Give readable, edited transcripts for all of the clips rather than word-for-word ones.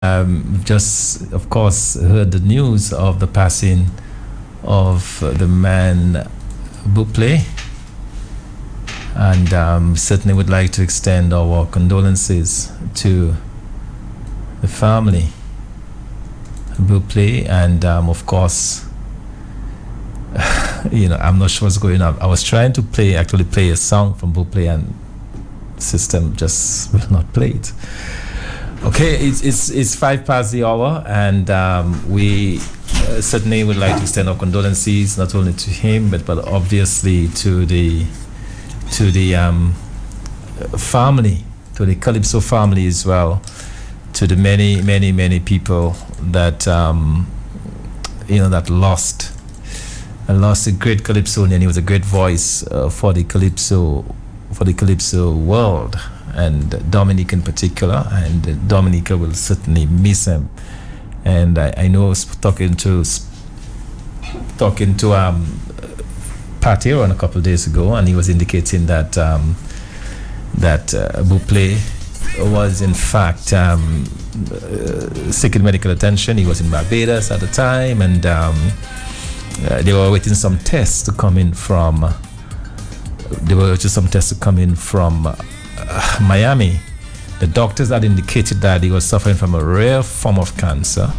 Just, of course, heard the news of the passing of the man Buple, and certainly would like to extend our condolences to the family Buple, and of course, I'm not sure what's going on. I was trying to play a song from Buple, and system just will not play it. Okay, it's 5 past the hour, and we certainly would like to extend our condolences not only to him, but obviously to the family, to the Calypso family as well, to the many people that that lost a great Calypsonian. And he was a great voice for the Calypso world, and Dominic in particular, and Dominica will certainly miss him. And I know talking to Pat Aaron a couple of days ago, and he was indicating that Buple was in fact seeking medical attention. He was in Barbados at the time, and they were waiting some tests to come in from Miami. The doctors had indicated that he was suffering from a rare form of cancer,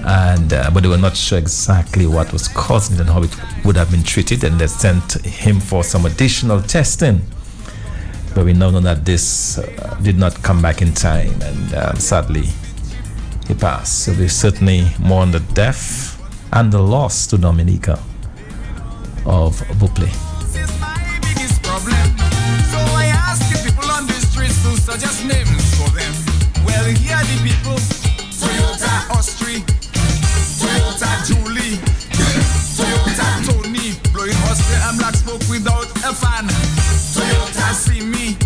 and but they were not sure exactly what was causing it and how it would have been treated, and they sent him for some additional testing. But we now know that this did not come back in time, and sadly he passed. So we certainly mourn the death and the loss to Dominica of Buple. Suggest names for them. Well, here are the people: Toyota Austri, Toyota Julie, Toyota Tony, blowing Austria and black smoke without a fan. Toyota Simi,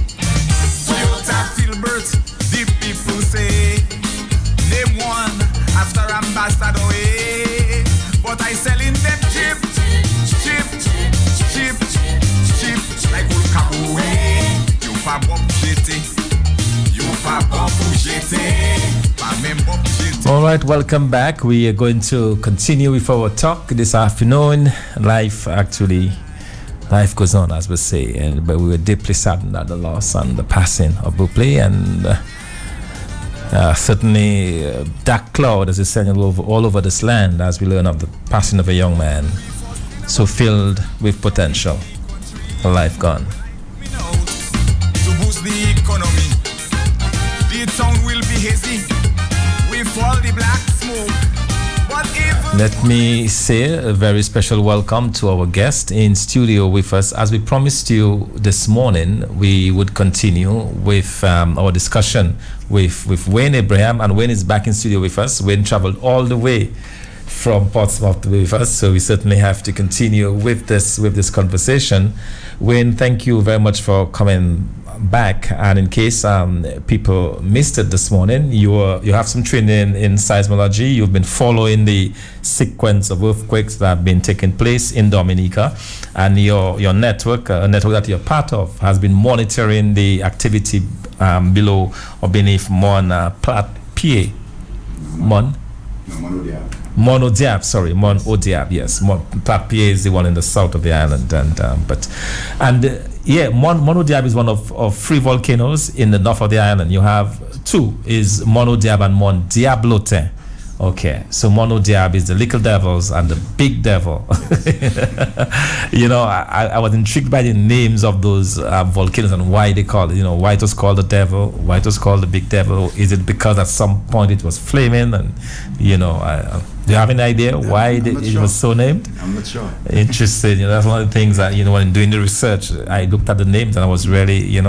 Toyota Filbert. The people say name one after Ambassador A, but I selling them cheap, like old Kaboué. You pop up GT. All right, welcome back. We are going to continue with our talk this afternoon. Life goes on, as we say, but we were deeply saddened at the loss and the passing of Buple, and certainly dark cloud is descending all over this land as we learn of the passing of a young man so filled with potential. A life gone. To boost the economy, the town will be hazy with all the black smoke. But let me say a very special welcome to our guest in studio with us. As we promised you this morning, we would continue with our discussion with Wayne Abraham, and Wayne is back in studio with us. Wayne traveled all the way from Portsmouth with us, so we certainly have to continue with this conversation. Wayne, thank you very much for coming back, and in case people missed it this morning, you have some training in seismology. You've been following the sequence of earthquakes that have been taking place in Dominica, and your network, a network that you're part of, has been monitoring the activity below or beneath Mon Plat Pied. Mon Odiab, yes. Plat Pied is the one in the south of the island, Mon Odiab is one of 3 volcanoes in the north of the island. You have 2, is Mon Odiab and Mon Diablotin. Okay, so Mon Odiab is the little devils and the big devil. I was intrigued by the names of those volcanoes and why they call it. Why it was called the devil, why it was called the big devil. Is it because at some point it was flaming? And do you have any idea why it was so named? I'm not sure. Interesting. That's one of the things that when doing the research, I looked at the names and I was really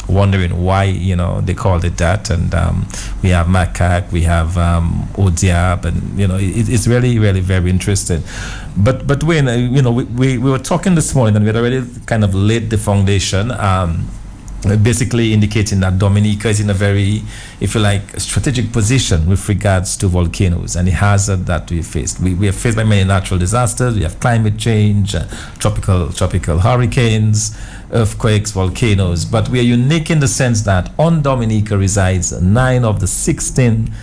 wondering why they called it that. And we have macaque, we have Odiab, and it's really very interesting. But when we were talking this morning, and we had already kind of laid the foundation. Basically indicating that Dominica is in a very, if you like, strategic position with regards to volcanoes and the hazard that we faced. We are faced by many natural disasters. We have climate change, tropical hurricanes, earthquakes, volcanoes. But we are unique in the sense that on Dominica resides 9 of the 16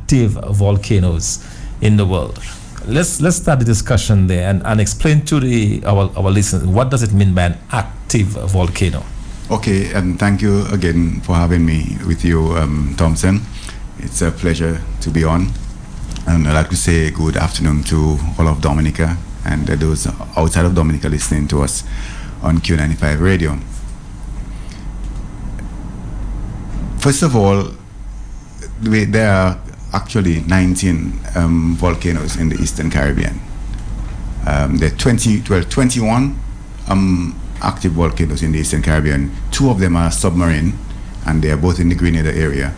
active volcanoes in the world. Let's start the discussion there and explain to our listeners, what does it mean by an active volcano? Okay, and thank you again for having me with you, Thompson. It's a pleasure to be on. And I'd like to say good afternoon to all of Dominica and those outside of Dominica listening to us on Q95 Radio. First of all, there are actually 19 volcanoes in the Eastern Caribbean. There are 21 active volcanoes in the Eastern Caribbean. 2 of them are submarine, and they are both in the Grenada area.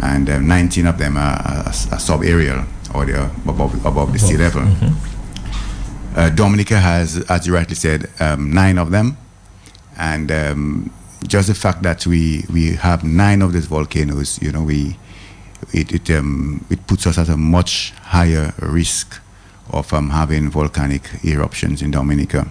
And 19 of them are subaerial, or they are above the sea level. Mm-hmm. Dominica has, as you rightly said, 9 of them. And just the fact that we have 9 of these volcanoes, you know, it puts us at a much higher risk of having volcanic eruptions in Dominica.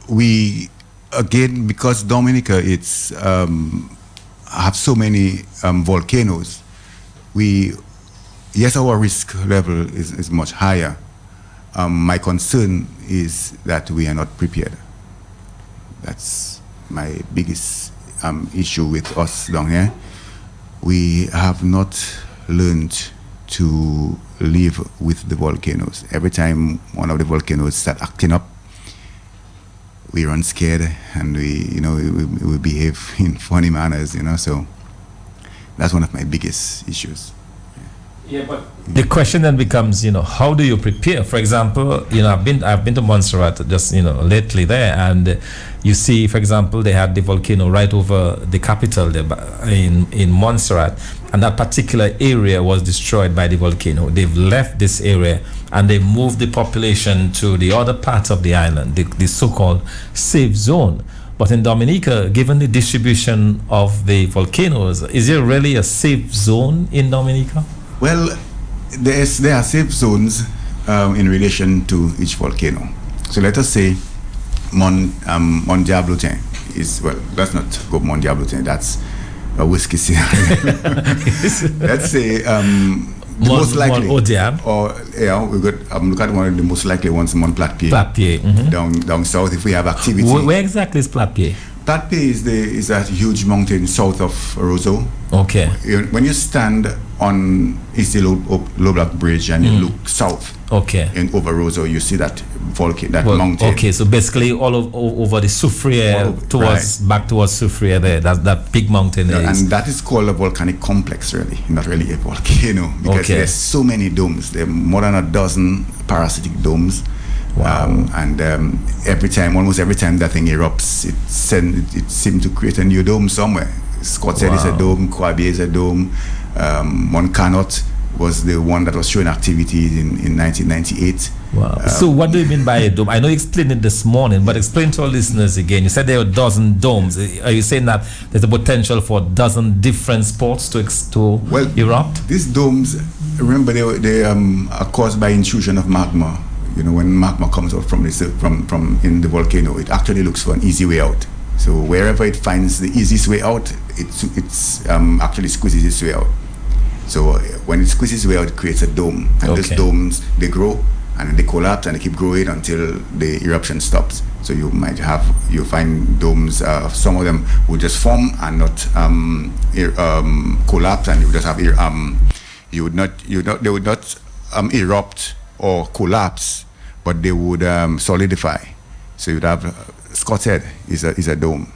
We, again, because Dominica it's have so many volcanoes, yes, our risk level is much higher. My concern is that we are not prepared. That's my biggest issue with us down here. We have not learned to live with the volcanoes. Every time one of the volcanoes start acting up, we run scared, and we behave in funny manners, So that's one of my biggest issues. Yeah, but the question then becomes, how do you prepare? For example, I've been to Montserrat just, lately there, and you see, for example, they had the volcano right over the capital there in Montserrat, and that particular area was destroyed by the volcano. They've left this area and they moved the population to the other parts of the island, the so-called safe zone. But in Dominica, given the distribution of the volcanoes, is there really a safe zone in Dominica? Well, there are safe zones in relation to each volcano. So let us say Mont Diablotin is, well, let's not go Mont Diablotin, that's a whiskey scenario. Let's say the most likely, or we got look at one of the most likely ones, Mont Platpied, down south. If we have activity, where exactly is Platpied? Platpied is that huge mountain south of Roseau. Okay. When you stand on East Low Block Bridge and you look south, and over Roseau, you see that mountain. Okay, so basically all over the Soufriere back towards Soufriere there. That big mountain there. And that is called a volcanic complex, really, not really a volcano, because there's so many domes. There are more than a dozen parasitic domes. Wow. Almost every time that thing erupts, it seems to create a new dome somewhere. Scott said it's a dome, Kwabi is a dome, Mont Canot was the one that was showing activity in 1998. Wow. So what do you mean by a dome? I know you explained it this morning, but explain to our listeners again. You said there are a dozen domes. Are you saying that there's a potential for a dozen different spots to erupt? These domes, remember, they are caused by intrusion of magma. When magma comes out from in the volcano, it actually looks for an easy way out. So wherever it finds the easiest way out, it's actually squeezes its way out. So when it squeezes its way out, it creates a dome. And those domes, they grow and then they collapse and they keep growing until the eruption stops. So you find domes, some of them will just form and not collapse, and you just have they would not erupt or collapse, but they would solidify. So you'd have Scott's Head is a dome.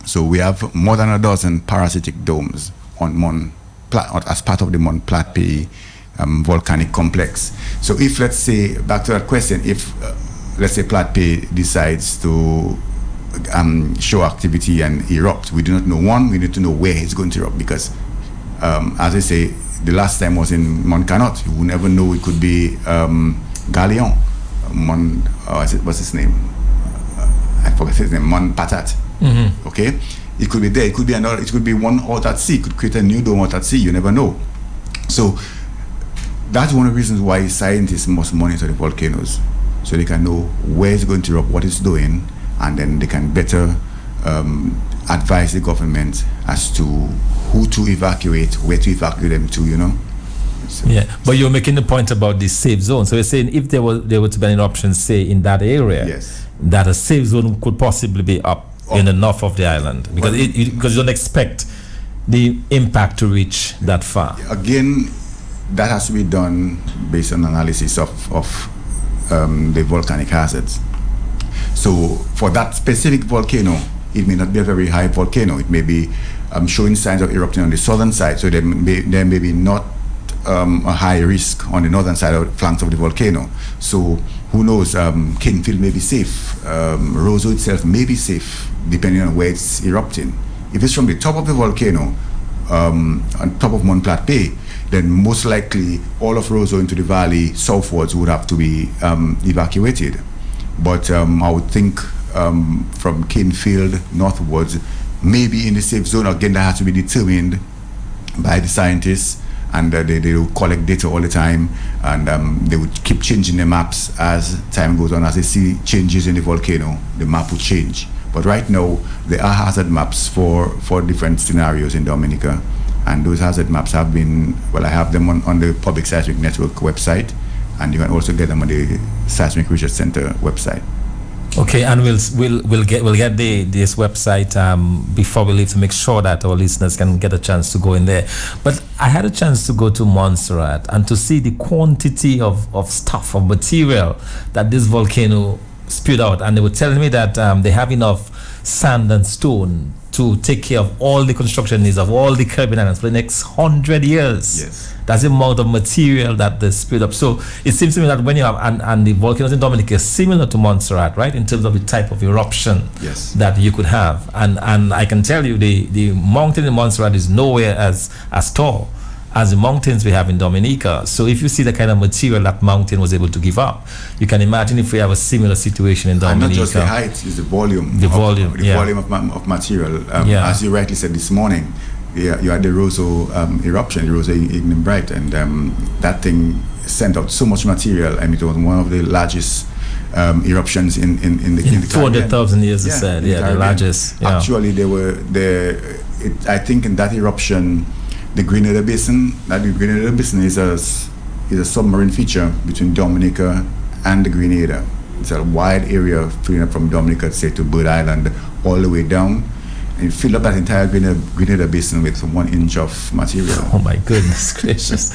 So we have more than a dozen parasitic domes on as part of the Mont Platpied volcanic complex. So if, let's say, back to that question, if let's say Platpied decides to show activity and erupt, we do not know. One, we need to know where it's going to erupt, because as I say, the last time was in Mont Canot. You will never know. It could be Galion, what's his name? I forget his name. Mont Patat. Mm-hmm. Okay, it could be there. It could be another. It could be one out at sea. It could create a new dome out at sea. You never know. So that's one of the reasons why scientists must monitor the volcanoes, so they can know where it's going to erupt, what it's doing, and then they can better advise the government as to who to evacuate, where to evacuate them to, So, yeah, but you're making the point about the safe zone. So you're saying if there were to be an eruption, say, in that area, yes, that a safe zone could possibly be up in the north of the island, because because you don't expect the impact to reach that far. Again, that has to be done based on analysis of the volcanic hazards. So for that specific volcano, it may not be a very high volcano. It may be showing signs of erupting on the southern side, so there may be not a high risk on the northern side of flanks of the volcano. So who knows, Kingfield may be safe, Roseau itself may be safe, depending on where it's erupting. If it's from the top of the volcano, on top of Mont Platé, then most likely all of Roseau into the valley southwards would have to be evacuated. But I would think from Kingfield northwards, maybe in the safe zone. Again, that has to be determined by the scientists, and they will collect data all the time, and they would keep changing the maps as time goes on. As they see changes in the volcano, the map will change. But right now, there are hazard maps for different scenarios in Dominica, and those hazard maps have been, well, I have them on the Public Seismic Network website, and you can also get them on the Seismic Research Center website. Okay, and we'll get this website before we leave, to make sure that our listeners can get a chance to go in there. But I had a chance to go to Montserrat and to see the quantity of stuff, of material that this volcano spewed out, and they were telling me that they have enough sand and stone to take care of all the construction needs of all the Caribbean islands for the next 100 years. Yes. That's the amount of material that they spewed up. So it seems to me that when you have, and the volcanoes in Dominica is similar to Montserrat, right, in terms of the type of eruption Yes. that you could have. And I can tell you the mountain in Montserrat is nowhere as tall as the mountains we have in Dominica. So if you see the kind of material that mountain was able to give up, you can imagine if we have a similar situation in Dominica. And not just the height, it's the volume. The volume of material. Yeah. As you rightly said this morning, you had the Roseau eruption, the Roseau Ignimbrite, and that thing sent out so much material, and it was one of the largest eruptions in the Caribbean. 200,000 years, it said. Yeah, the largest. Yeah. Actually, I think in that eruption, the Grenada Basin is a submarine feature between Dominica and the Grenada. It's a wide area from Dominica, say, to Bird Island, all the way down. And you fill up that entire Grenada Basin with 1 inch of material. Oh my goodness gracious.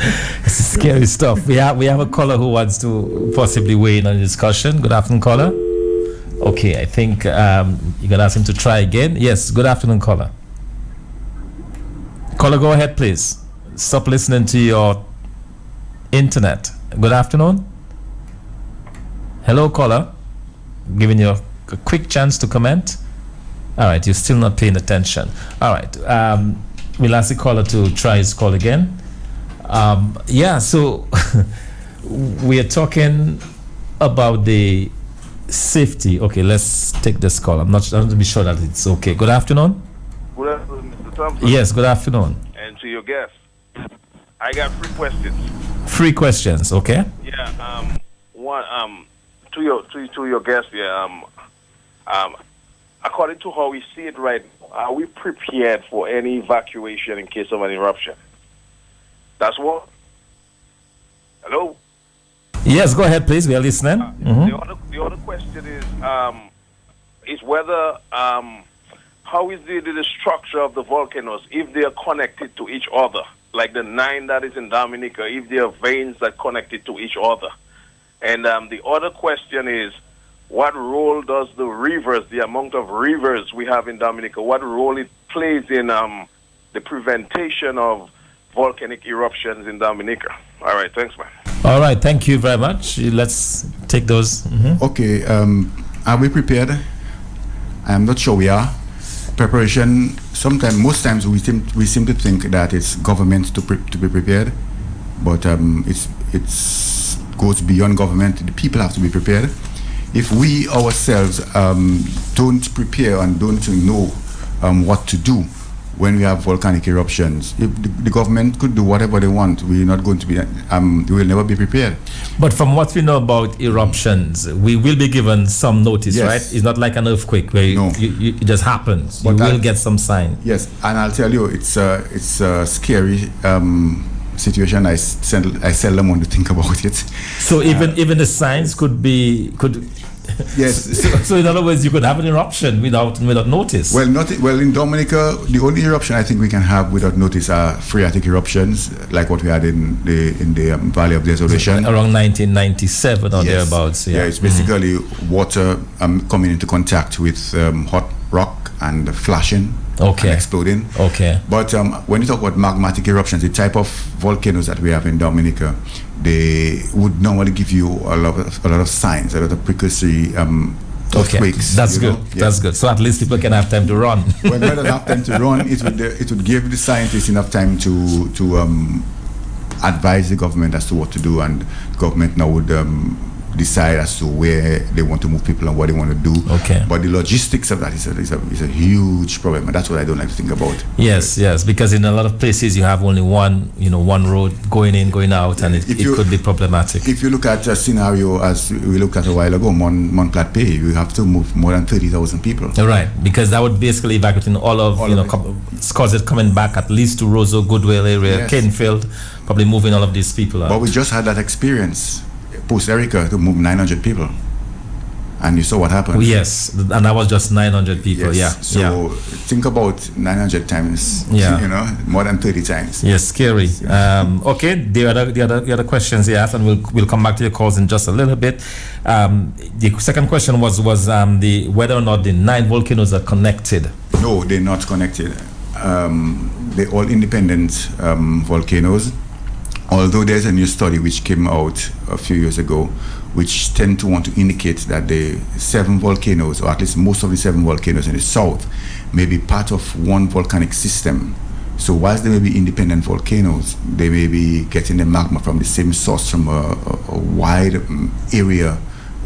This is scary stuff. We have a caller who wants to possibly weigh in on the discussion. Good afternoon, caller. Okay, I think you're going to ask him to try again. Yes, good afternoon, caller. Caller, go ahead, please. Stop listening to your internet. Good afternoon. Hello, caller. Giving you a quick chance to comment. All right, you're still not paying attention. All right, we'll ask the caller to try his call again. So we are talking about the safety. Okay, let's take this call. I'm not to be sure that it's okay. Good afternoon. Good afternoon, Mr. Thompson. Yes, good afternoon. And to your guest, I got 3 questions. 3 questions, okay? Yeah. One. To your guest. Yeah. According to how we see it right now, are we prepared for any evacuation in case of an eruption? That's one. Hello. Yes, go ahead, please. We are listening. The other question is whether how is the structure of the volcanoes, if they are connected to each other, like the 9 that is in Dominica, if there are veins that are connected to each other. And the other question is, what role does the rivers, the amount of rivers we have in Dominica, what role it plays in the prevention of volcanic eruptions in Dominica? All right, thanks, man. All right, thank you very much. Let's take those. Okay, are we prepared? I'm not sure we are. Preparation, most times we seem to think that it's government to be prepared, but it's goes beyond government. The people have to be prepared. If we ourselves don't prepare and don't know what to do, when we have volcanic eruptions, if the government could do whatever they want, we're not going to be, we will never be prepared. But from what we know about eruptions, we will be given some notice, Yes. right? It's not like an earthquake where No. it just happens. But you will get some sign. Yes, and I'll tell you, it's a scary situation. I seldom want to think about it. So even the signs could. Yes. So in other words, you could have an eruption without notice. Well, in Dominica, the only eruption I think we can have without notice are phreatic eruptions, like what we had in the Valley of Desolation around 1997 or Yes. thereabouts. Yeah, it's basically water coming into contact with hot rock and flashing Okay. and exploding. Okay. But when you talk about magmatic eruptions, the type of volcanoes that we have in Dominica, they would normally give you a lot of signs, a lot of precursory earthquakes. That's you good. know? Yeah. That's good. So at least people can have time to run. When we don't have time to run, it would give the scientists enough time to advise the government as to what to do, and the government now would decide as to where they want to move people and what they want to do. Okay. But the logistics of that is a huge problem, and that's what I don't like to think about. Yes, because in a lot of places you have only one road going in, going out, and it could be problematic. If you look at a scenario as we looked at a while ago, Montplatte, you have to move more than 30,000 people. Right, because that would basically evacuating all of Scorsese coming back at least to Roseau, Goodwill area, Yes. Kenfield, probably moving all of these people out. But we just had that experience post Erica to move 900 people, and you saw what happened. Yes, and that was just 900 people. Yes. Yeah. So think about 900 times. Yeah. More than 30 times. Yes, scary. Okay, the other questions he asked, and we'll come back to your calls in just a little bit. The second question was the whether or not the 9 volcanoes are connected. No, they're not connected. They're all independent volcanoes. Although there's a new study which came out a few years ago, which tend to want to indicate that the 7 volcanoes, or at least most of the 7 volcanoes in the south, may be part of one volcanic system. So whilst they may be independent volcanoes, they may be getting the magma from the same source from a wide area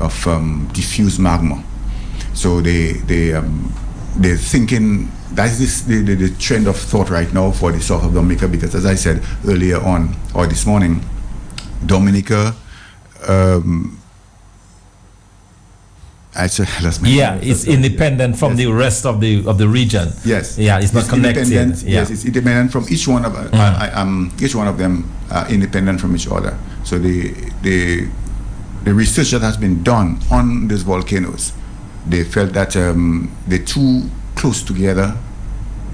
of diffuse magma. So they're thinking that's the trend of thought right now for the south of Dominica, because as I said earlier on, or this morning, Dominica, it's independent from the rest of the region. Yes. Yeah, it's not connected. Yes, it's independent from each one of each one of them are independent from each other. So the research that has been done on these volcanoes, they felt that they're too close together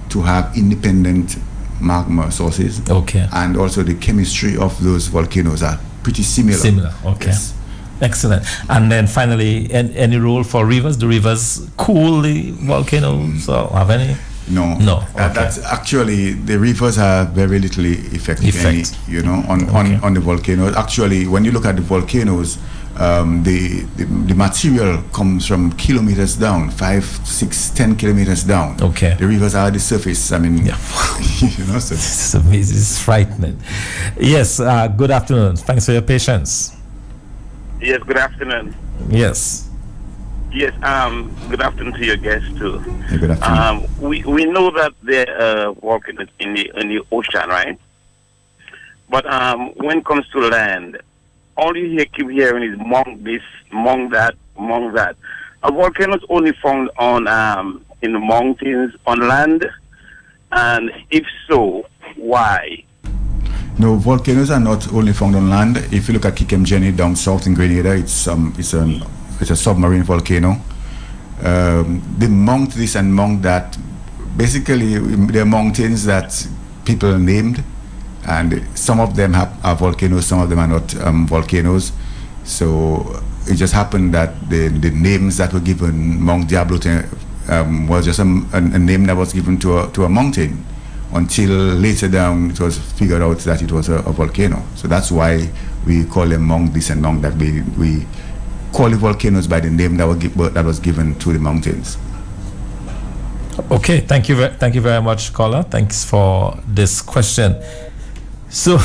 to have independent magma sources. Okay. And also the chemistry of those volcanoes are pretty similar. Okay. Yes. Excellent. And then finally, any role for rivers? Do rivers cool the volcanoes or have any? No. Okay. That's actually, the rivers have very little effect. On the volcanoes. Actually, when you look at the volcanoes, the material comes from kilometers down, 5, 6, 10 kilometers down. Okay. The rivers are at the surface. I mean, So it's amazing. It's frightening. Yes. Good afternoon. Thanks for your patience. Yes. Good afternoon. Yes. Yes. Good afternoon to your guests too. Yeah, good afternoon. We know that there are volcanoes in the ocean, right? But when it comes to land, all you keep hearing is among this, among that. A volcano is only found on in the mountains on land, and if so, why? No, volcanoes are not only found on land. If you look at Kikemjeni down south in Grenada, it's a submarine volcano. They mount this and mount that. Basically, they're mountains that people named, and some of them are volcanoes, some of them are not volcanoes. So it just happened that the names that were given, Mount Diablo, was just a name that was given to a mountain, until later down it was figured out that it was a volcano. So that's why we call them Mount this and Mount that. We call the volcanoes by the name that was given to the mountains. Okay, thank you very much, caller. Thanks for this question. So,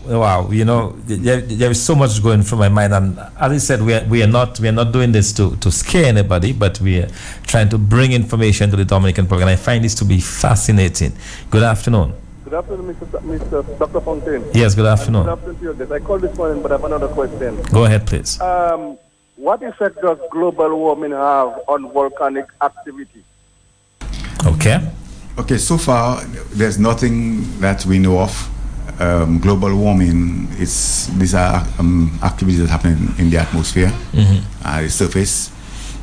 wow, there is so much going through my mind, and as I said, we are not doing this to scare anybody, but we are trying to bring information to the Dominican Republic, and I find this to be fascinating. Good afternoon. Good afternoon, Mr. Dr. Fontaine. Yes, good afternoon. Good afternoon to you guys. I called this morning, but I have another question. Go ahead, please. What effect does global warming have on volcanic activity? Okay, so far there's nothing that we know of. Global warming these are activities that happen in the atmosphere, the surface.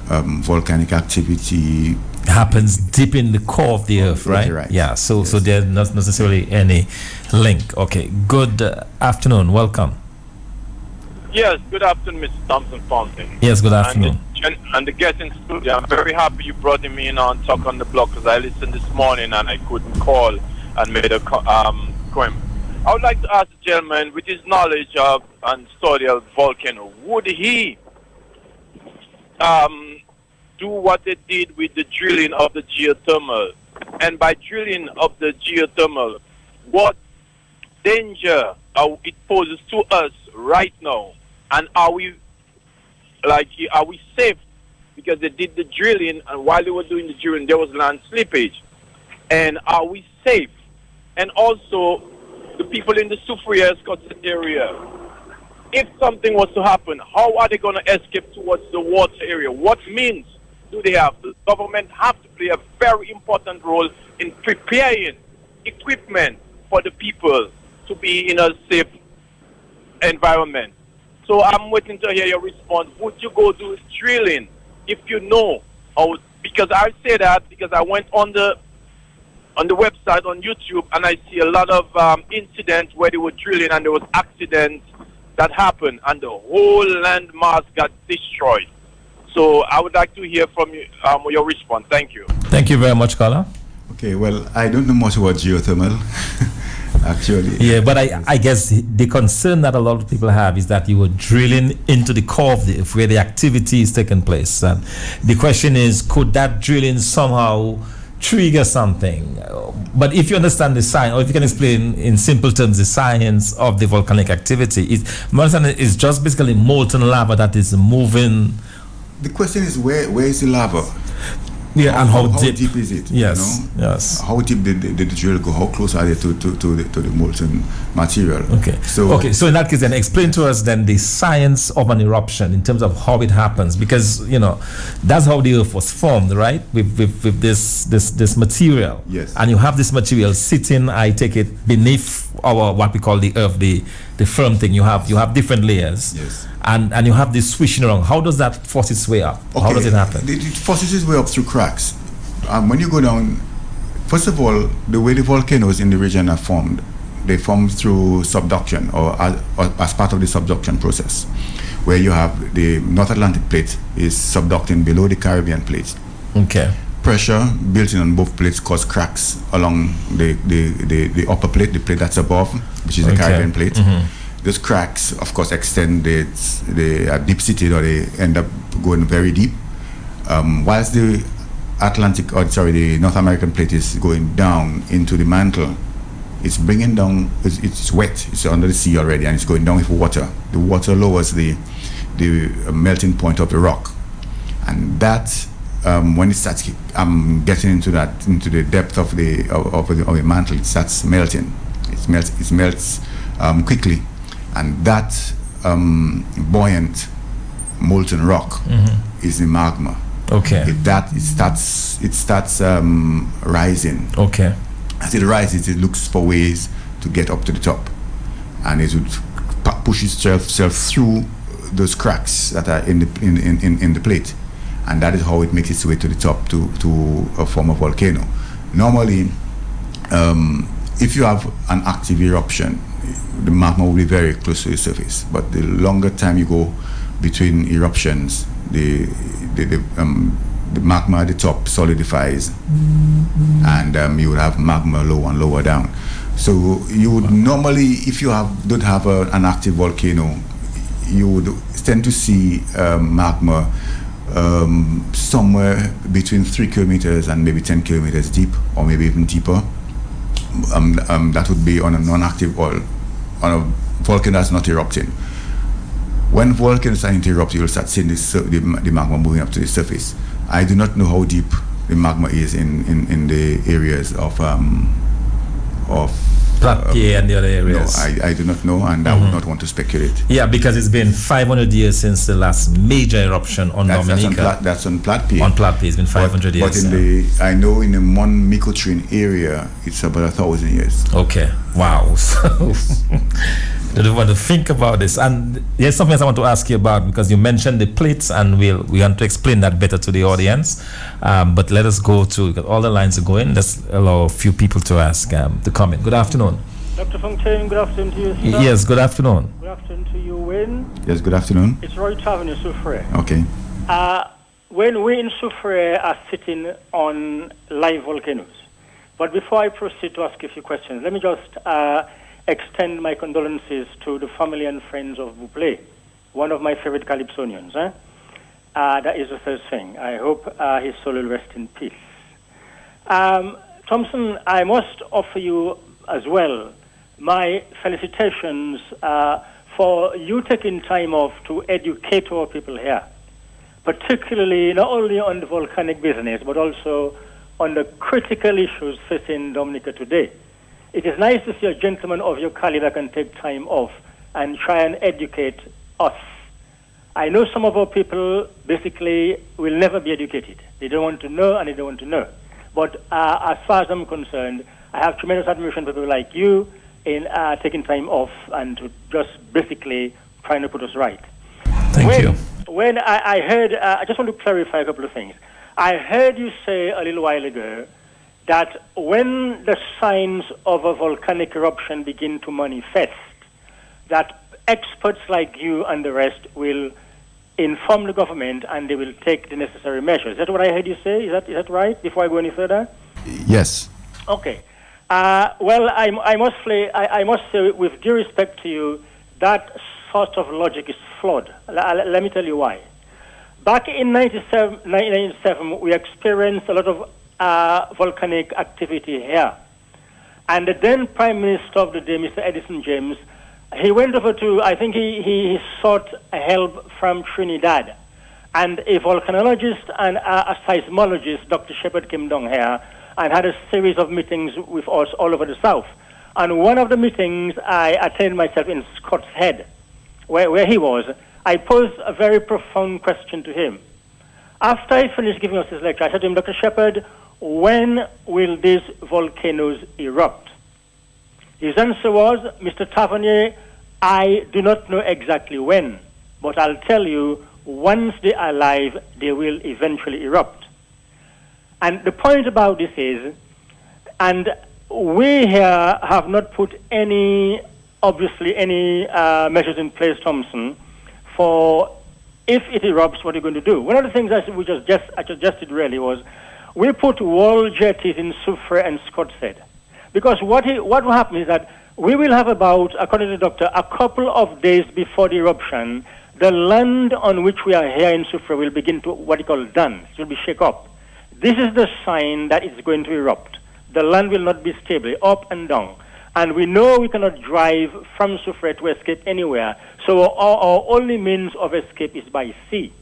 Volcanic activity happens deep in the core of the earth, right? Right. Yeah. So there's not necessarily any link. Okay. Good afternoon. Welcome. Yes, good afternoon, Mr. Thompson Fountain. Yes, good afternoon. And the guest in studio, I'm very happy you brought me in on Talk on the Block, because I listened this morning and I couldn't call and made a comment. I would like to ask the gentleman, with his knowledge of and study of volcano, would he do what they did with the drilling of the geothermal? And by drilling of the geothermal, what danger it poses to us right now? And are we safe? Because they did the drilling, and while they were doing the drilling, there was land slippage. And are we safe? And also, the people in the Soufriere area, if something was to happen, how are they going to escape towards the water area? What means do they have? The government have to play a very important role in preparing equipment for the people to be in a safe environment. So I'm waiting to hear your response. Would you go do drilling if you know? Because I say that because I went on the website on YouTube and I see a lot of incidents where they were drilling and there was accidents that happened and the whole landmass got destroyed. So I would like to hear from you your response. Thank you. Thank you very much, caller. Okay, well, I don't know much about geothermal, actually. Yeah, but I guess the concern that a lot of people have is that you were drilling into the core of the earth where the activity is taking place. And the question is, could that drilling somehow trigger something? But if you understand the science, or if you can explain in simple terms the science of the volcanic activity, it's just basically molten lava that is moving. The question is, where is the lava? Yeah, and how deep is it? Yes, you know? yes. How deep did the drill go? How close are they to the molten material? Okay. So in that case, then explain to us then the science of an eruption in terms of how it happens, because that's how the earth was formed, right? With this material. Yes. And you have this material sitting, I take it, beneath our what we call the earth, the firm thing. You have different layers. Yes. And you have this swishing around. How does that force its way up? Okay. How does it happen? It forces its way up through cracks. When you go down, first of all, the way the volcanoes in the region are formed, they form through subduction or as part of the subduction process, where you have the North Atlantic plate is subducting below the Caribbean plate. Okay. Pressure built in on both plates cause cracks along the upper plate, the plate that's above, which is the Caribbean plate. Mm-hmm. Those cracks, of course, extend, they are deep-seated or they end up going very deep. Whilst the North American plate is going down into the mantle, it's bringing down, it's wet, it's under the sea already, and it's going down with water. The water lowers the melting point of the rock. And that, when it starts getting into the depth of the mantle, it starts melting. It melts quickly. And that buoyant molten rock is the magma. Okay. It starts rising. Okay. As it rises, it looks for ways to get up to the top, and it would push itself through those cracks that are in the plate, and that is how it makes its way to the top to form a volcano. Normally, if you have an active eruption, the magma will be very close to the surface. But the longer time you go between eruptions, the magma at the top solidifies, and you would have magma lower and lower down. So you would normally, if you don't have an active volcano, you would tend to see magma somewhere between 3 kilometers and maybe 10 kilometers deep, or maybe even deeper. That would be on a non-active oil on a volcano that's not erupting. When volcanoes start to erupt, you'll start seeing the magma moving up to the surface. I do not know how deep the magma is in the areas of Platpier and the other areas. No, I do not know, and I would not want to speculate. Yeah, because it's been 500 years since the last major eruption on Dominica. That's on Platpier. On Platpier, it's been 500 years. But I know in the Mon-Micotrin area, it's about 1,000 years. Okay, wow. So, I don't want to think about this. And there's something else I want to ask you about, because you mentioned the plates, and we want to explain that better to the audience. But let us go to, all the lines are going. Let's allow a few people to ask, to comment. Good afternoon. Dr. Fontaine, good afternoon to you, sir. Yes, good afternoon. Good afternoon to you, Wayne. Yes, good afternoon. It's Roy Tavern in Soufriere. Okay. When we in Soufriere are sitting on live volcanoes. But before I proceed to ask you a few questions, let me just extend my condolences to the family and friends of Buple, one of my favorite Calypsonians. That is the first thing. I hope his soul will rest in peace. Thompson, I must offer you as well my felicitations for you taking time off to educate our people here, particularly not only on the volcanic business, but also on the critical issues facing Dominica today. It is nice to see a gentleman of your caliber can take time off and try and educate us. I know some of our people basically will never be educated. They don't want to know, and they don't want to know. But as far as I'm concerned, I have tremendous admiration for people like you in taking time off and to just basically trying to put us right. Thank you. When I heard, I just want to clarify a couple of things. I heard you say a little while ago that when the signs of a volcanic eruption begin to manifest, that experts like you and the rest will inform the government and they will take the necessary measures. Is that what I heard you say? Is that right? Before I go any further? Yes. Okay. Well, I must say, with due respect to you, that sort of logic is flawed. Let me tell you why. Back in 1997, we experienced a lot of volcanic activity here. And the then Prime Minister of the day, Mr. Edison James, he went over to, I think he sought help from Trinidad. And a volcanologist and a seismologist, Dr. Shepard, came down here and had a series of meetings with us all over the South. And one of the meetings I attended myself in Scott's Head, where he was. I posed a very profound question to him. After he finished giving us his lecture, I said to him, Dr. Shepard, when will these volcanoes erupt? His answer was, Mr. Tavernier, I do not know exactly when, but I'll tell you, once they are alive, they will eventually erupt. And the point about this is, and we here have not put any measures in place, Thompson, for if it erupts, what are you going to do? One of the things I suggested really was we put wall jetties in Soufriere and Scottshead. Because what will happen is that we will have about, according to the doctor, a couple of days before the eruption, the land on which we are here in Soufriere will begin to what you call dance. It will be shake up. This is the sign that it's going to erupt. The land will not be stable, up and down. And we know we cannot drive from Soufriere to escape anywhere. So our only means of escape is by sea.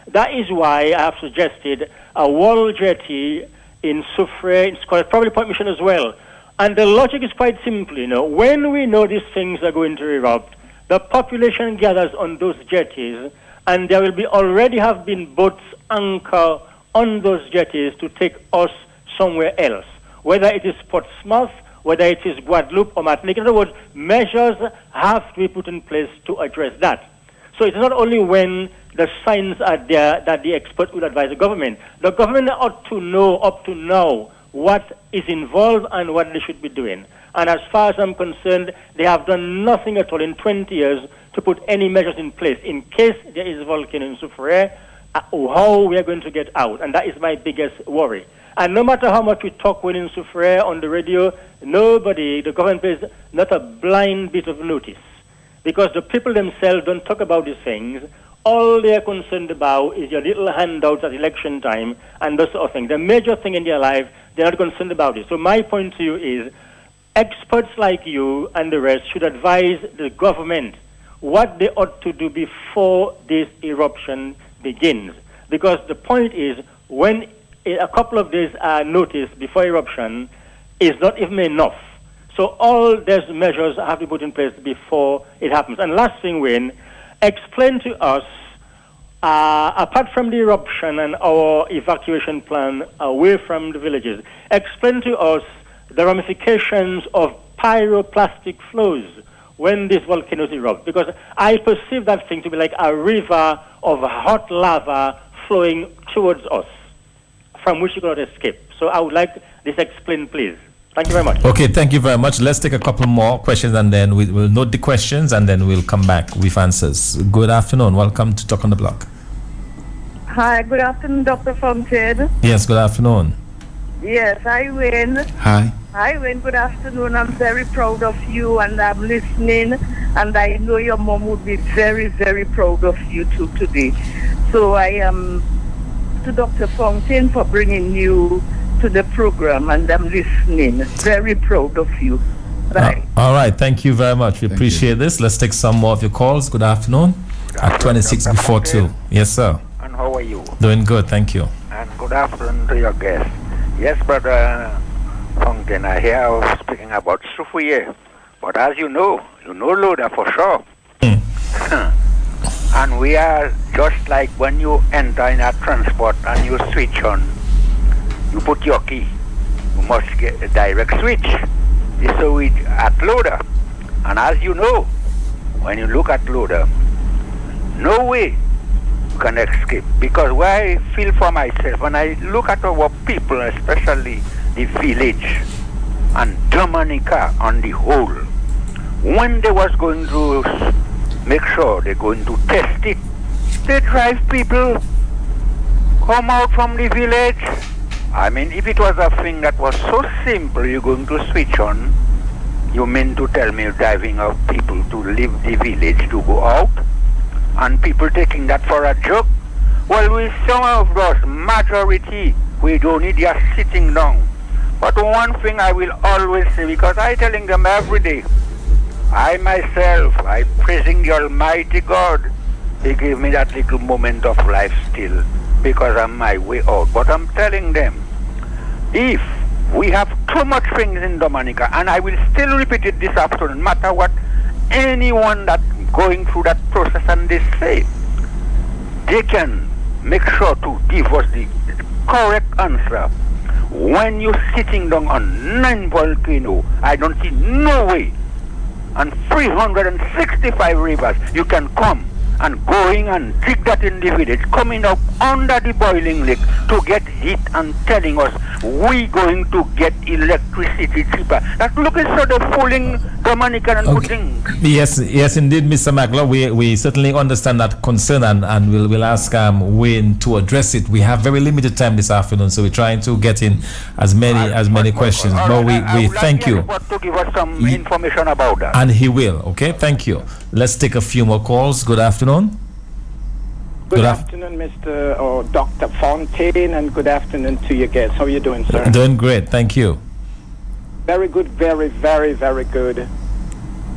That is why I have suggested a wall jetty in Soufriere, in Scotland, probably Point Mission as well. And the logic is quite simple, when we know these things are going to erupt, the population gathers on those jetties, and there will already have been boats anchor on those jetties to take us somewhere else, whether it is Portsmouth, whether it is Guadeloupe or Martinique. In other words, measures have to be put in place to address that. So it's not only when the signs are there that the expert will advise the government. The government ought to know up to now what is involved and what they should be doing. And as far as I'm concerned, they have done nothing at all in 20 years to put any measures in place in case there is a volcano in Soufriere, how we are going to get out. And that is my biggest worry. And no matter how much we talk in Soufriere on the radio, the government pays not a blind bit of notice. Because the people themselves don't talk about these things. All they are concerned about is your little handouts at election time and those sort of things. The major thing in their life, they're not concerned about it. So my point to you is, experts like you and the rest should advise the government what they ought to do before this eruption begins. Because the point is, when a couple of days notice before eruption is not even enough. So all these measures have to be put in place before it happens. And last thing, Wayne, explain to us, apart from the eruption and our evacuation plan away from the villages, explain to us the ramifications of pyroclastic flows when these volcanoes erupt. Because I perceive that thing to be like a river of hot lava flowing towards us, from which you cannot escape. So I would like this explained, please. Thank you very much. Okay, thank you very much. Let's take a couple more questions and then we'll note the questions and then we'll come back with answers. Good afternoon. Welcome to Talk on the Block. Hi, good afternoon, Dr. Fontaine. Yes, good afternoon. Yes, hi, Wayne. Hi. Hi, Wayne. Good afternoon. I'm very proud of you and I'm listening. And I know your mom would be very, very proud of you too today. So I am to Dr. Fontaine for bringing you to the program, and I'm listening. Very proud of you. Bye. All right, thank you very much. We appreciate this. Let's take some more of your calls. Good afternoon. At 26 before 2. Yes, sir. And how are you? Doing good, thank you. And good afternoon to your guest. Yes, Brother Fontaine, I hear I was speaking about Soufriere. But as you know Loda for sure. And we are just like when you enter in a transport and you switch on, you put your key. You must get a direct switch. So we at Loda. And as you know, when you look at Loda, no way you can escape. Because what I feel for myself, when I look at our people, especially the village and Dominica on the whole, when they was going to make sure they're going to test it, they drive people come out from the village. I mean, if it was a thing that was so simple, you're going to switch on, you mean to tell me you're driving out people to leave the village to go out? And people taking that for a joke? Well, we some of us, majority, we don't need just sitting down. But one thing I will always say, because I telling them every day, I myself, I praising the Almighty God. He gave me that little moment of life still, because I'm my way out. But I'm telling them, if we have too much things in Dominica, and I will still repeat it this afternoon, no matter what anyone that going through that process and they say, they can make sure to give us the correct answer. When you're sitting down on 9 volcano, I don't see no way, and 365 rivers, you can come and going and dig that in the village, coming up under the boiling lake to get heat and telling us we going to get electricity cheaper. That looking so the fooling Dominican and putting. Yes, indeed, Mr. Magla. We certainly understand that concern and we'll ask Wayne to address it. We have very limited time this afternoon, so we're trying to get in as many questions. But we thank you. To give us some information about that. And he will. Okay, thank you. Let's take a few more calls. Good afternoon. Good afternoon, Mr. or Dr. Fontaine, and good afternoon to your guests. How are you doing, sir? Doing great, thank you. Very good, very, very, very good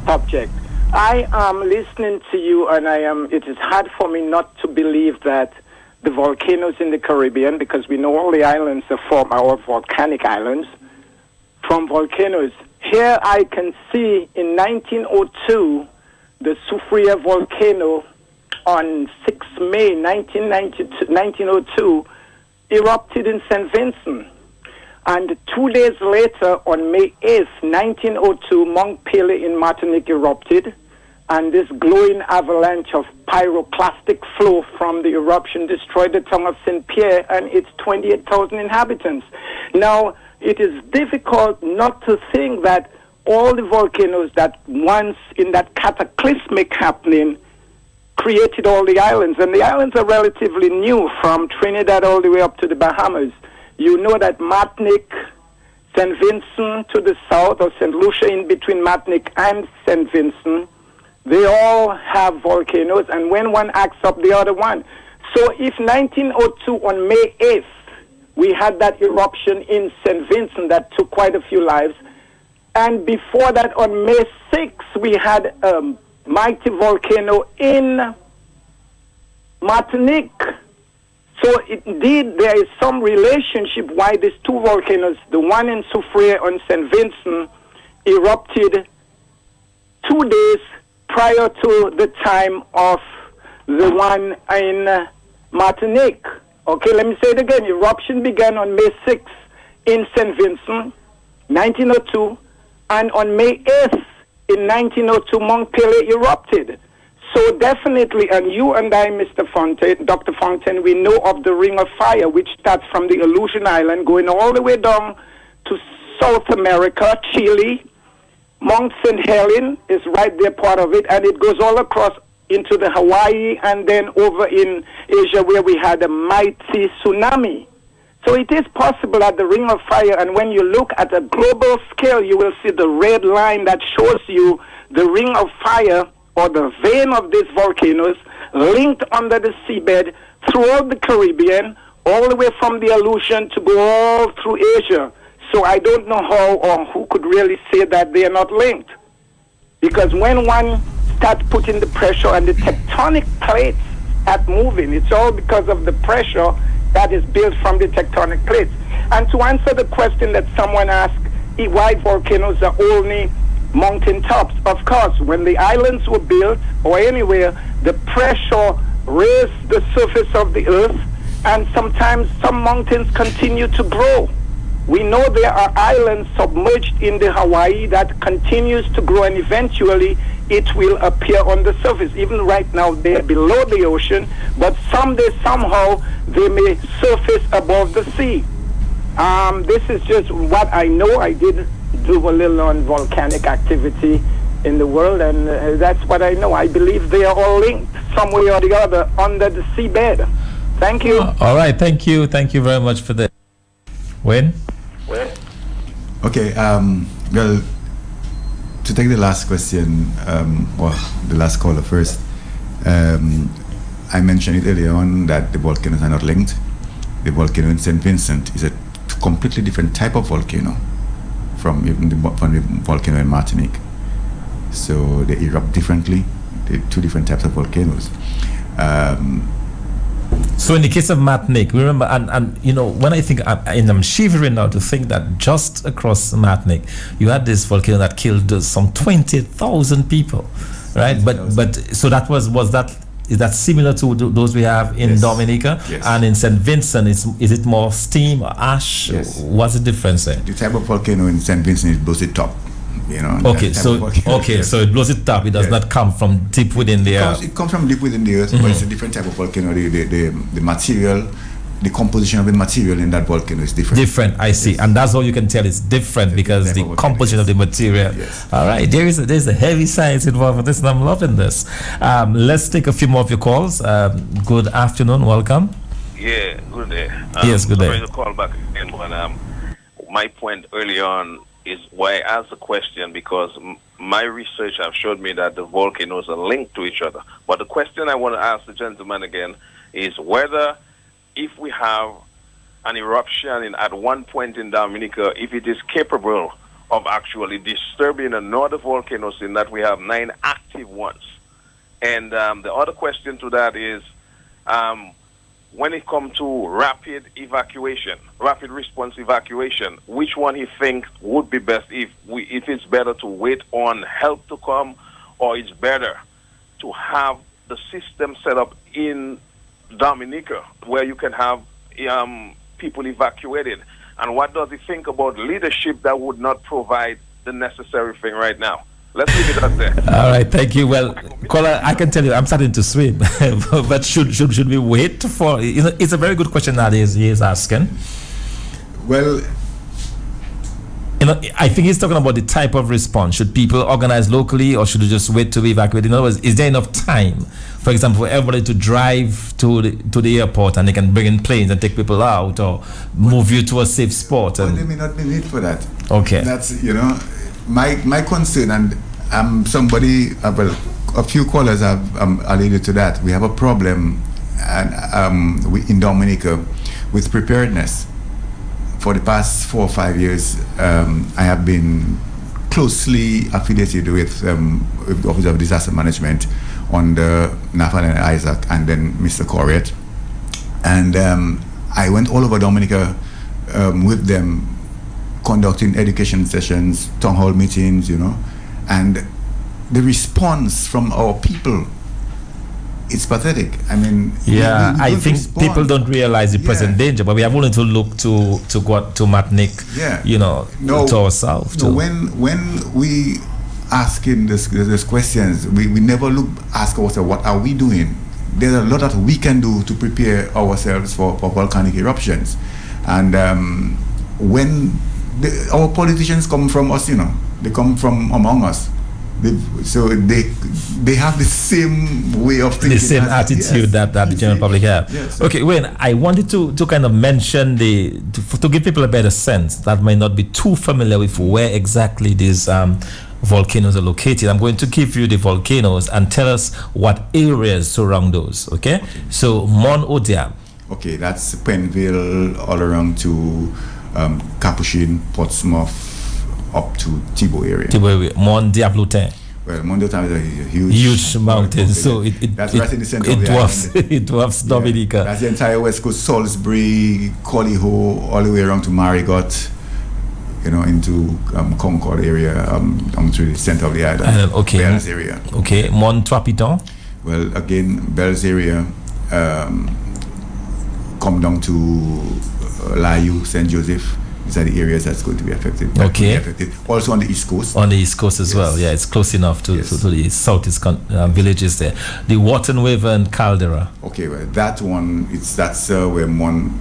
subject. I am listening to you, and it is hard for me not to believe that the volcanoes in the Caribbean, because we know all the islands are formed are volcanic islands, from volcanoes. Here I can see in 1902, the Soufriere volcano on 6 May 1902 erupted in St. Vincent. And 2 days later, on May 8th, 1902, Mount Pelee in Martinique erupted. And this glowing avalanche of pyroclastic flow from the eruption destroyed the town of St. Pierre and its 28,000 inhabitants. Now, it is difficult not to think that all the volcanoes that once in that cataclysmic happening created all the islands. And the islands are relatively new, from Trinidad all the way up to the Bahamas. You know that Martinique, St. Vincent to the south, or St. Lucia in between Martinique and St. Vincent, they all have volcanoes, and when one acts up, the other one. So if 1902 on May 8th, we had that eruption in St. Vincent that took quite a few lives, And before that, on May 6th, we had a mighty volcano in Martinique. So indeed, there is some relationship why these two volcanoes, the one in Soufriere on St. Vincent, erupted 2 days prior to the time of the one in Martinique. Okay, let me say it again. Eruption began on May 6th in St. Vincent, 1902, and on May 8th in 1902, Mont Pelée erupted. So definitely, and you and I, Mr. Fontaine, Dr. Fontaine, we know of the Ring of Fire, which starts from the Aleutian Island, going all the way down to South America, Chile. Mount St. Helen is right there, part of it, and it goes all across into the Hawaii and then over in Asia where we had a mighty tsunami. So it is possible at the Ring of Fire, and when you look at a global scale, you will see the red line that shows you the Ring of Fire or the vein of these volcanoes linked under the seabed throughout the Caribbean, all the way from the Aleutian to go all through Asia. So I don't know how or who could really say that they are not linked. Because when one starts putting the pressure and the tectonic plates start moving, it's all because of the pressure that is built from the tectonic plates. And to answer the question that someone asked, why volcanoes are only mountain tops. Of course, when the islands were built or anywhere, the pressure raised the surface of the earth, and sometimes some mountains continue to grow. We know there are islands submerged in the Hawaii that continues to grow, and eventually it will appear on the surface. Even right now, they're below the ocean, but someday, somehow, they may surface above the sea. This is just what I know. I did do a little on volcanic activity in the world, and that's what I know. I believe they are all linked some way or the other under the seabed. Thank you. All right, thank you. Thank you very much for that. Wayne? Okay, well, to take the last question, or the last caller first, I mentioned it earlier on that the volcanoes are not linked. The volcano in St. Vincent is a completely different type of volcano from the volcano in Martinique. So they erupt differently. They're two different types of volcanoes. So in the case of Martinique, remember, and you know, when I think, I'm shivering now to think that just across Martinique, you had this volcano that killed some 20,000 people, right? But so that is that similar to those we have in Dominica? Yes. And in St. Vincent, is it more steam or ash? Yes. What's the difference there? The type of volcano in St. Vincent is blows it up. You know, okay, so it blows it up. It does not come from deep within the earth. It comes from deep within the earth, but it's a different type of volcano. The material, the composition of the material in that volcano is different. Different, I see, and that's how you can tell it's different because the composition of the material. Yes. All right, there's a heavy science involved with this, and I'm loving this. Let's take a few more of your calls. Good afternoon, welcome. Yeah, good day. Yes, good day. Sorry to call back again, but my point early on is why I asked the question, because my research have showed me that the volcanoes are linked to each other. But the question I want to ask the gentleman again is whether, if we have an eruption at one point in Dominica, if it is capable of actually disturbing another volcano, in that we have 9 active ones. And the other question to that is, when it comes to rapid response evacuation, which one he thinks would be best, if it's better to wait on help to come, or it's better to have the system set up in Dominica where you can have people evacuated? And what does he think about leadership that would not provide the necessary thing right now? Let's leave it at that. All right, thank you. Well, caller, I can tell you, I'm starting to swim. But should we wait for? You know, it's a very good question that he is asking. Well, you know, I think he's talking about the type of response. Should people organize locally, or should they just wait to be evacuated? In other words, is there enough time, for example, for everybody to drive to the airport and they can bring in planes and take people out, or move you to a safe spot? Well, there may not be need for that. Okay. That's, you know, my concern, and somebody, well, a few callers have alluded to that. We have a problem, and in Dominica with preparedness. For the past 4 or 5 years, I have been closely affiliated with the Office of Disaster Management under Nathaniel Isaac and then Mr. Corriott. And I went all over Dominica with them, conducting education sessions, town hall meetings, and the response from our people, it's pathetic. I mean, I think people don't realize the present danger, but we have only to look to Martinique, to ourselves. No, when we asking these questions, we never ask ourselves, what are we doing? There's a lot that we can do to prepare ourselves for volcanic eruptions. And when our politicians come from us, they come from among us. They have the same way of thinking. The same attitude that the general public have. Yes. Okay, Wayne, I wanted to kind of mention to give people a better sense that might not be too familiar with where exactly these volcanoes are located. I'm going to give you the volcanoes and tell us what areas surround those. Okay? So Mont Odiab. Okay, that's Penville all around to Capuchin, Portsmouth, up to Thibault area. Mont Diablotin. Well, Mont Diablotin is a huge mountain. So that's right in the center of the island. It dwarfs Dominica. That's the entire West Coast, Salisbury, Collyho, all the way around to Marigot, into Concord area, to the center of the island. Okay. Bells area. Okay. Mont Trapiton. Well, again, Bells area, come down to Layou, St. Joseph. These are the areas that's going to be affected. Also on the East Coast. On the East Coast as well. Yeah, it's close enough to the southeast villages there. The Wharton River and Caldera. Okay, well, that one, that's where Mont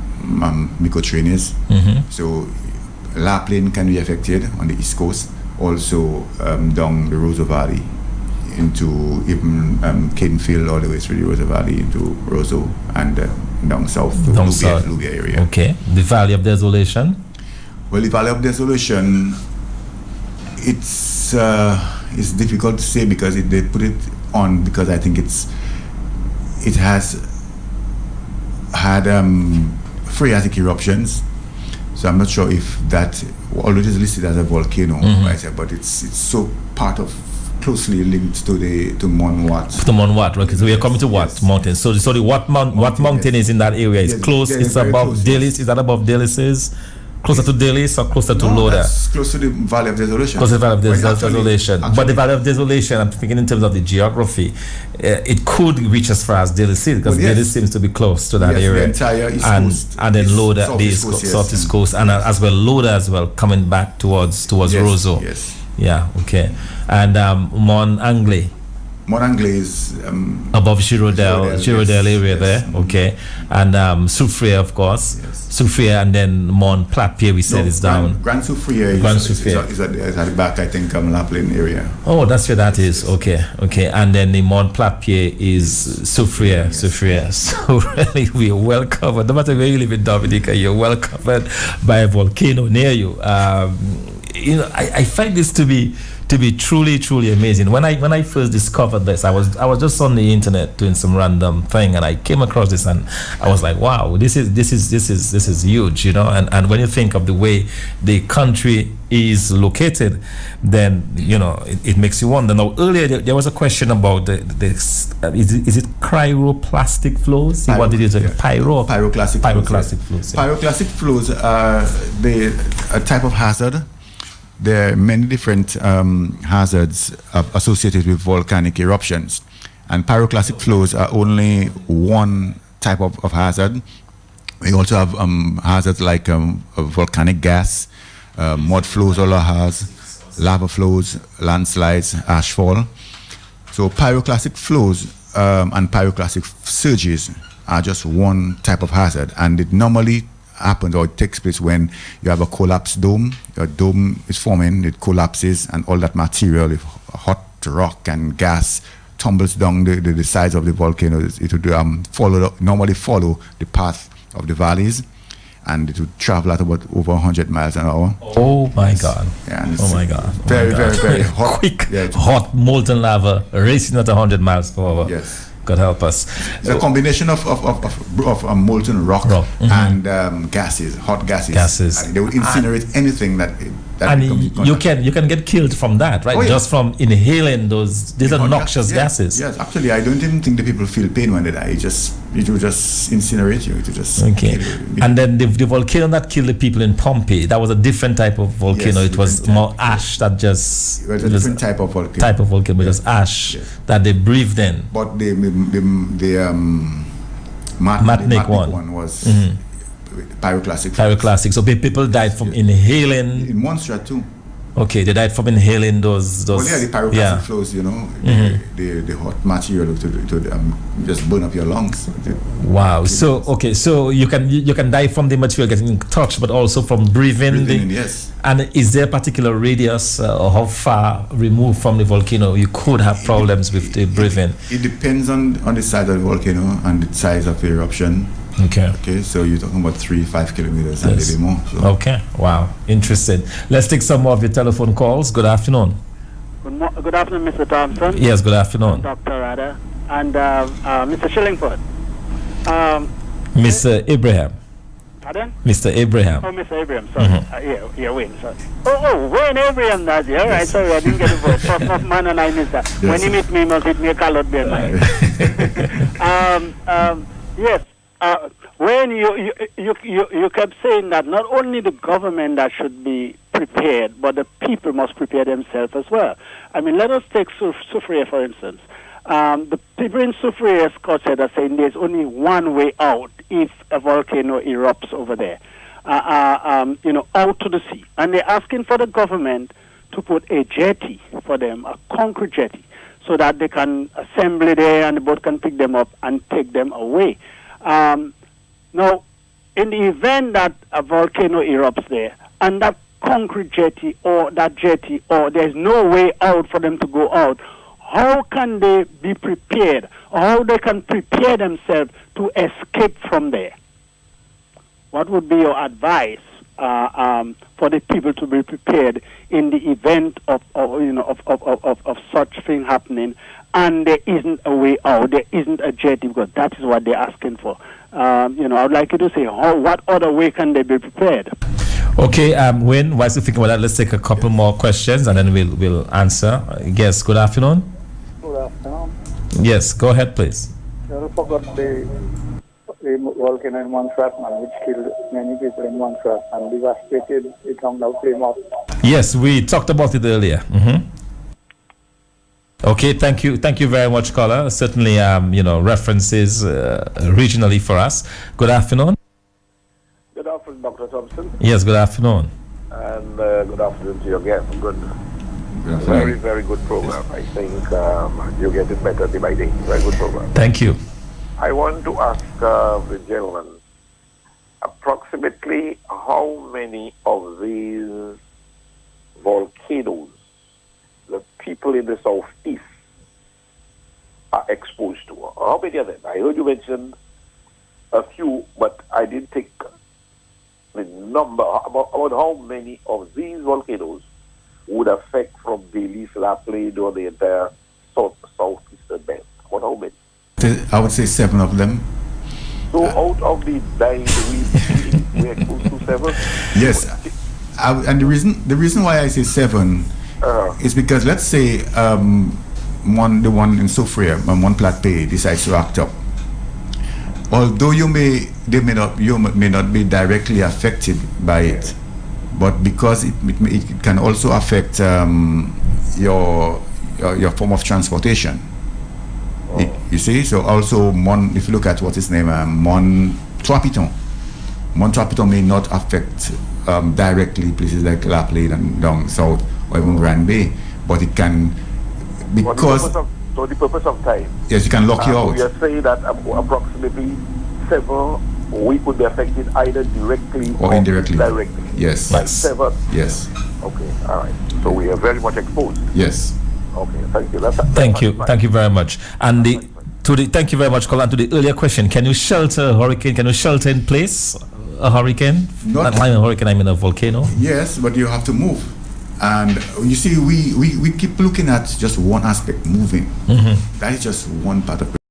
Micotrain is. Mm-hmm. So La Plaine can be affected on the East Coast. Also down the Roseau Valley into even Cadenfield, all the way through the Roseau Valley into Roseau and down south to Lubia area. Okay. The Valley of Desolation. Well, the Valley of Desolation, it's difficult to say because they put it on because I think it has had phreatic eruptions. So I'm not sure if that, although it is listed as a volcano, but it's so part of, closely linked to Mont Wat. To Mont Wat, okay. So we are coming to Wat Mountain. So the Wat Mountain is in that area. It's close. It's above Delis. Is that above Delis's? Closer to Delis or closer to Loda? That's close to the Valley of Desolation. Close to the Valley of Desolation. But the Valley of Desolation, I'm thinking in terms of the geography, it could reach as far as Delis because Delis seems to be close to that area. The entire East Coast. And then Loda, the Southeast Coast, and as well Loda as well, coming back towards Roseau. Yes. Yeah, okay. And Mont Anglais. Mont Anglais is above Girardel area there, okay. And Soufriere, of course. Yes. Soufriere, and then Mont Platpied, we said is down. Grand Soufriere is at the back, I think, La Plaine area. Oh, that's where that is. Okay. And then the Mont Platpied is Soufriere. So really, we are well covered. No matter where you live in Dominica, you're well covered by a volcano near you. I find this to be truly amazing. When I first discovered this, I was just on the internet doing some random thing, and I came across this, and I was like, wow, this is huge, And when you think of the way the country is located, then it makes you wonder. Now, earlier there was a question about is it cryoplastic flows? What did you say? Pyroclastic flows. Yeah. Pyroclastic flows are a type of hazard. There are many different hazards associated with volcanic eruptions, and pyroclastic flows are only one type of hazard. We also have hazards like volcanic gas, mud flows, or lahars, lava flows, landslides, ashfall. So pyroclastic flows and pyroclastic surges are just one type of hazard, and it normally happens or it takes place when you have a collapsed dome. Your dome is forming, it collapses, and all that material, hot rock and gas, tumbles down the sides of the volcano. It would normally follow the path of the valleys, and it would travel at about over 100 miles an hour. Oh my God. Yeah, oh my God. Very hot. Quick, hot molten lava racing at 100 miles per hour. Yes. God help us. It's a combination of molten rock and gases, hot gases. They would incinerate anything that And you can get killed from that, right? Oh, yeah. Just from inhaling these are noxious gases. Yes, actually, I don't even think the people feel pain when they die. It will just incinerate you. It will just okay. And then the volcano that killed the people in Pompeii, that was a different type of volcano. Yes, it was more ash that just. It was a different type of volcano. Type of volcano, but just ash that they breathed in. But the Matnik one was. Pyroclastic. So people died from inhaling. In Montserrat too. Okay, they died from inhaling those. Well, yeah, the pyroclastic flows, the hot material to just burn up your lungs. Wow. So you can die from the material getting touched, but also from breathing. Yes. And is there a particular radius or how far removed from the volcano you could have problems with the breathing? It depends on the size of the volcano and the size of the eruption. Okay, so you're talking about 3-5 kilometers and maybe more. So. Okay, wow, interesting. Let's take some more of your telephone calls. Good afternoon. Good afternoon, Mr. Thompson. Yes, good afternoon. Dr. Rada and Mr. Shillingford. Mr. Abraham. Pardon? Mr. Abraham. Oh, Mr. Abraham, sorry. Wayne, sorry. Wayne Abraham, that's it. All right, sorry, I didn't get the voice. First enough man and I missed that. Yes. When he meet me, he must hit me a colored bear. Yes. When you kept saying that not only the government that should be prepared, but the people must prepare themselves as well. I mean, let us take Soufriere, for instance. The people in Soufriere, Scott said, are saying there's only one way out if a volcano erupts over there, out to the sea. And they're asking for the government to put a jetty for them, a concrete jetty, so that they can assemble there and the boat can pick them up and take them away. Now, in the event that a volcano erupts there, and that concrete jetty or there's no way out for them to go out, how can they be prepared, or how they can prepare themselves to escape from there? What would be your advice for the people to be prepared in the event of such thing happening? And there isn't a way out, there isn't a jetty, because that is what they're asking for. I would like you to say, what other way can they be prepared? Okay, Wayne, whilst you think about that, let's take a couple more questions and then we'll answer. Yes, good afternoon. Good afternoon. Yes, go ahead, please. You forgot the volcano in Montserrat, which killed many people in Montserrat and devastated the town of Plymouth. Yes, we talked about it earlier. Mm-hmm. Okay, thank you very much, caller. Certainly, references regionally for us. Good afternoon. Good afternoon, Dr. Thompson. Yes, good afternoon. And good afternoon to your guest. Very, very good program. I think you get it better day by day. Very good program. Thank you. I want to ask the gentleman, approximately how many of these volcanoes the people in the southeast are exposed to? How many of them? I heard you mention a few, but I didn't take the number about how many of these volcanoes would affect from Delhi, La Plaine, or the entire southeastern belt. How many? I would say 7 of them. So out of the 9, we exposed to 7? Yes. And the reason why I say 7 is because, let's say the one in Soufriere, Montplatte, decides to act up. Although you may not be directly affected by it, but because it can also affect your form of transportation. You see, so also if you look at what his name, Trois Pitons may not affect directly places like La Plaine and down south or even Grand Bay, but it can, because for the purpose of time. Yes, you can lock you out. We are saying that approximately 7 we could be affected either directly or indirectly. Directly. Yes. By 7. Yes. Okay. All right. So we are very much exposed. Yes. Okay. Thank you. Thank you very much. And thank you very much, Colin. To the earlier question, can you shelter a hurricane? Can you shelter in place a hurricane? Not a hurricane. I mean a volcano. Yes, but you have to move. And you see, we keep looking at just one aspect, moving. Mm-hmm. That is just one part of it.